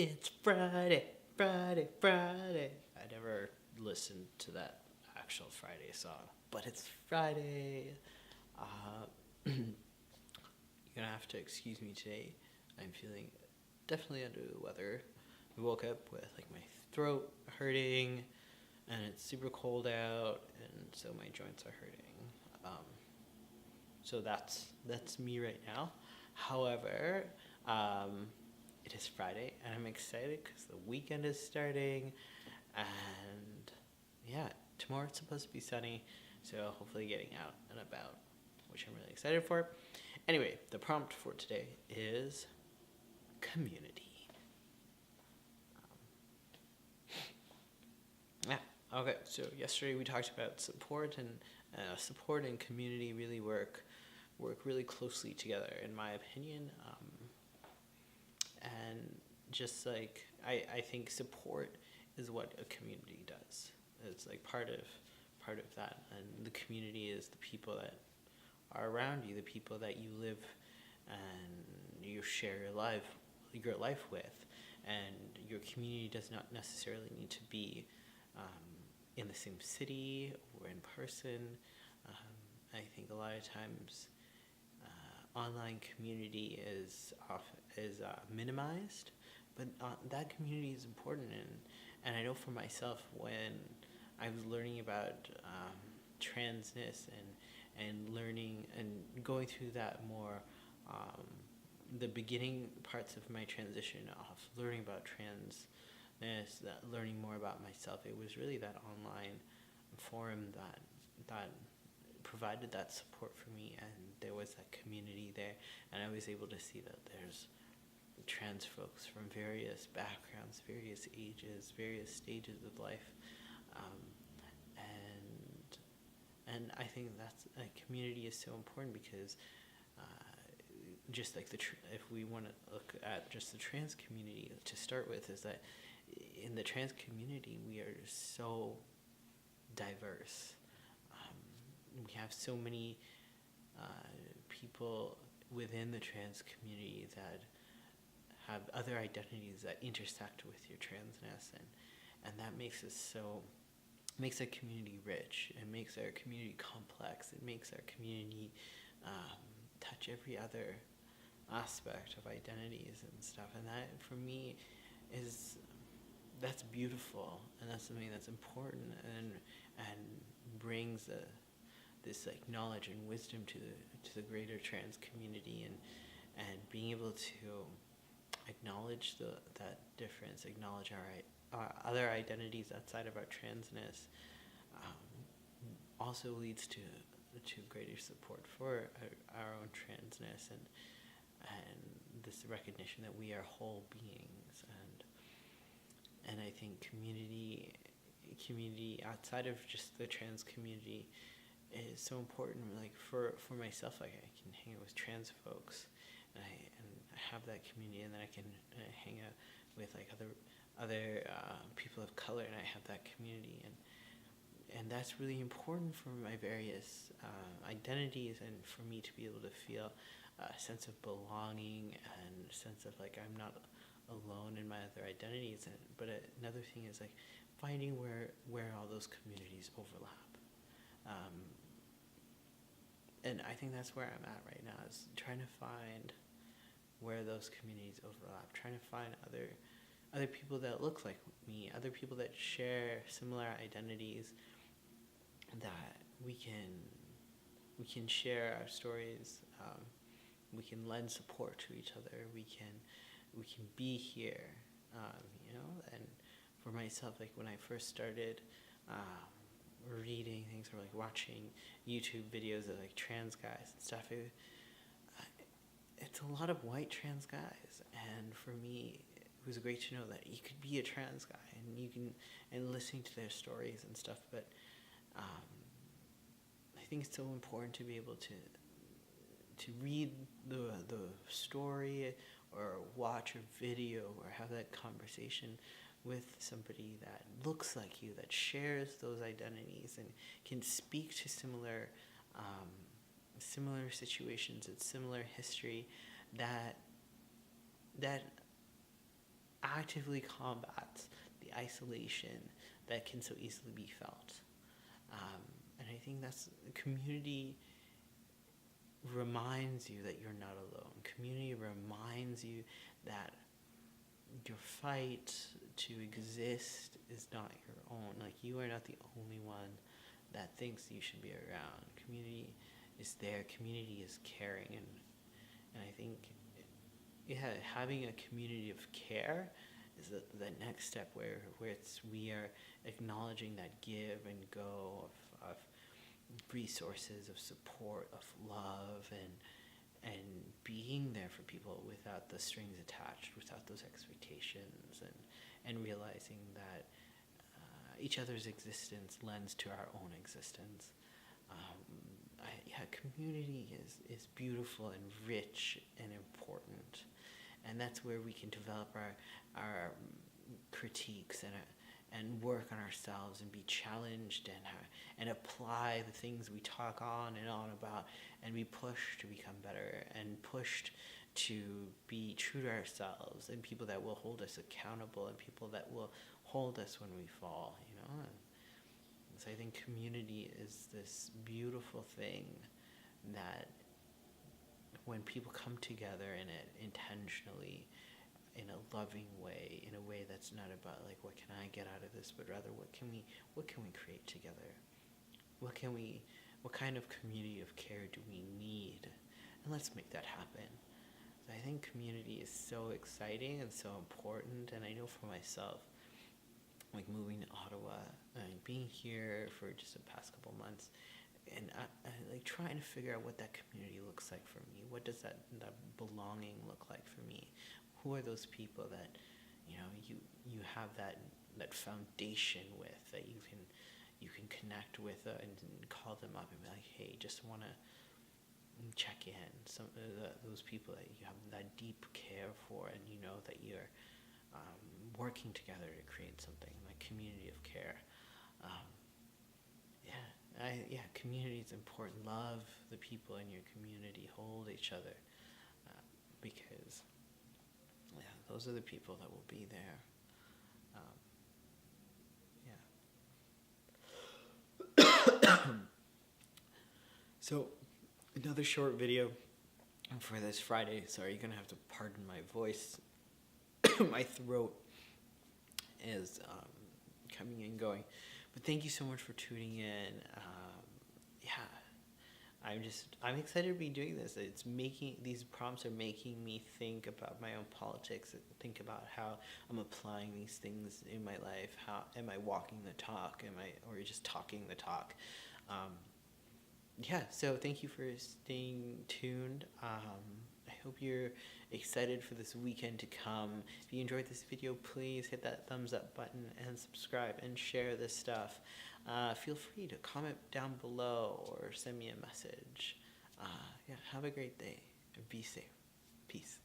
It's Friday, Friday, Friday. I never listened to that actual Friday song, but it's Friday. You're gonna have to excuse me today. I'm feeling definitely under the weather. We woke up with like my throat hurting, and it's super cold out, and so my joints are hurting. So that's me right now. However, um, it is Friday, and I'm excited because the weekend is starting, and yeah, tomorrow it's supposed to be sunny, so hopefully getting out and about, which I'm really excited for. Anyway, the prompt for today is community. Yeah. Okay. So yesterday we talked about support, and support and community really work really closely together, in my opinion. And just like I think support is what a community does. It's like part of that, and the community is the people that are around you, the people that you live and you share your life with, and your community does not necessarily need to be in the same city or in person. I think a lot of times online community is minimized, but that community is important. And I know for myself, when I was learning about transness and learning and going through that more, the beginning parts of my transition of learning about transness, learning more about myself, it was really that online forum that provided that support for me, and there was that community there, and I was able to see that there's trans folks from various backgrounds, various ages, various stages of life, um, and I think that's community is so important because just like if we want to look at just the trans community to start with, is that in the trans community we are so diverse. We have so many people within the trans community that have other identities that intersect with your transness, and that makes our community rich. It makes our community complex. It makes our community touch every other aspect of identities and stuff, and that for me that's beautiful, and that's something that's important, and brings this like knowledge and wisdom to the greater trans community, and being able to acknowledge that difference, acknowledge our other identities outside of our transness, also leads to greater support for our own transness, and this recognition that we are whole beings, and I think community outside of just the trans community is so important. Like for myself, like I can hang out with trans folks, and I have that community, and then I can hang out with like other people of color, and I have that community, and that's really important for my various identities, and for me to be able to feel a sense of belonging and a sense of like I'm not alone in my other identities. But another thing is like finding where all those communities overlap. And I think that's where I'm at right now, is trying to find where those communities overlap, trying to find other people that look like me, other people that share similar identities, that we can share our stories, we can lend support to each other, we can be here, and for myself, like when I first started reading things or like watching YouTube videos of like trans guys and stuff, it's a lot of white trans guys, and for me it was great to know that you could be a trans guy, and listening to their stories and stuff. But I think it's so important to be able to read the story, or watch a video, or have that conversation with somebody that looks like you, that shares those identities, and can speak to similar situations and similar history, that actively combats the isolation that can so easily be felt. And I think that's community reminds you that you're not alone. Community reminds you that your fight to exist is not your own. Like, you are not the only one that thinks you should be around. Community is there. Community is caring, and I think, yeah, having a community of care is the next step where we are acknowledging that give and go of resources, of support, of love, and being there for people without the strings attached, without those expectations, and realizing that each other's existence lends to our own existence. Community is beautiful and rich and important, and that's where we can develop our critiques and work on ourselves and be challenged and apply the things we talk on and on about, and be pushed to become better and pushed to be true to ourselves, and people that will hold us accountable and people that will hold us when we fall, And so I think community is this beautiful thing that when people come together in it intentionally, in a loving way, in a way that's not about like, what can I get out of this, but rather what can we create together? What kind of community of care do we need? And let's make that happen. So I think community is so exciting and so important, and I know for myself, like moving to Ottawa, being here for just the past couple months, and I like trying to figure out what that community looks like for me. What does that belonging look like for me? Who are those people that you have that foundation with, that you can connect with and call them up and be like, hey, just want to check in. Those people that you have that deep care for, and you know that you're working together to create something like community of care. Community is important. Love the people in your community. Hold each other, because those are the people that will be there. So, another short video for this Friday. Sorry, you're gonna have to pardon my voice. My throat is coming and going. But thank you so much for tuning in. I'm excited to be doing this. These prompts are making me think about my own politics, think about how I'm applying these things in my life. How am I walking the talk? Or just talking the talk? So thank you for staying tuned. I hope you're excited for this weekend to come. If you enjoyed this video, please hit that thumbs up button and subscribe and share this stuff. Feel free to comment down below or send me a message. Have a great day and be safe. Peace.